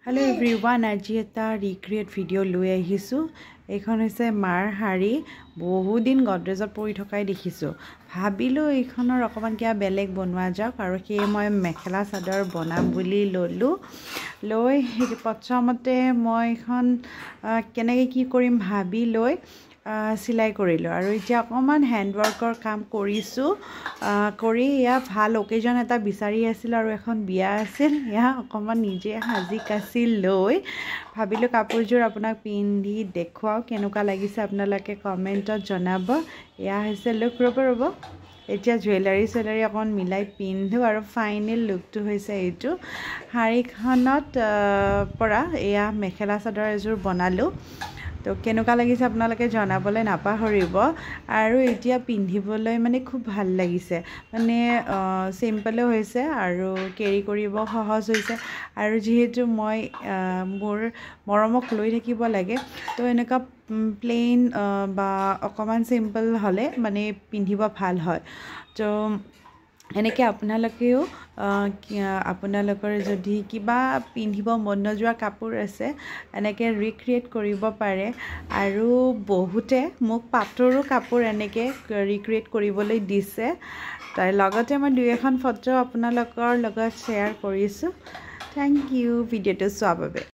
Hello everyone, আজি এটা recreate video' লৈ আহিছোঁ। এইখন হৈছে মাৰ শাৰী, বহু দিন গডৰেজত পৰি থকাই দেখিছোঁ। ভাবিলোঁ এইখনৰ অকমান কিবা বেলেগ বনোৱা যাওক আৰু সেই মই মেখেলা চাদৰ বনাম বুলি ল'লোঁ। লৈ প্ৰথমতে মই এইখন কেনেকৈ কি কৰিম ভাবি লৈ চিলাই কৰিলোঁ আৰু এতিয়া অকমান হেণ্ডৱৰ্কৰ কাম কৰিছোঁ। কৰি এয়া ভাল অকেজন এটা বিচাৰি আছিল আৰু এখন বিয়া আছিল, এয়া অকমান নিজে সাজি কাচি লৈ ভাবিলোঁ কাপোৰযোৰ আপোনাক পিন্ধি দেখুৱাও, কেনেকুৱা লাগিছে আপোনালোকে কমেণ্টত জনাব। এয়া হৈছে লুক, ৰ'ব এতিয়া জুৱেলাৰী অকণ মিলাই পিন্ধোঁ আৰু ফাইনেল লুকটো হৈছে এইটো। শাৰীখনত পৰা এয়া মেখেলা চাদৰ এযোৰ বনালোঁ, তো কেনেকুৱা লাগিছে আপোনালোকে জনাবলৈ নাপাহৰিব। আৰু এতিয়া পিন্ধিবলৈ মানে খুব ভাল লাগিছে, মানে চিম্পলো হৈছে আৰু কেৰি কৰিব সহজ হৈছে। আৰু যিহেতু মই মোৰ মৰমক লৈ থাকিব লাগে, তো এনেকুৱা প্লেইন বা অকণমান চিম্পল হ'লে মানে পিন্ধিব ভাল হয়। তো এনেকৈ আপোনালোকেও আপোনালোকৰ যদি কিবা পিন্ধিব মন নোযোৱা কাপোৰ আছে, এনেকৈ ৰিক্ৰিয়েট কৰিব পাৰে। আৰু বহুতে মোক পাটৰো কাপোৰ এনেকৈ ৰিক্ৰিয়েট কৰিবলৈ দিছে, তাৰ লগতে মই 2-এখন ফটো আপোনালোকৰ লগত শ্বেয়াৰ কৰিছোঁ। থেংক ইউ ভিডিঅ'টো চোৱাৰ বাবে।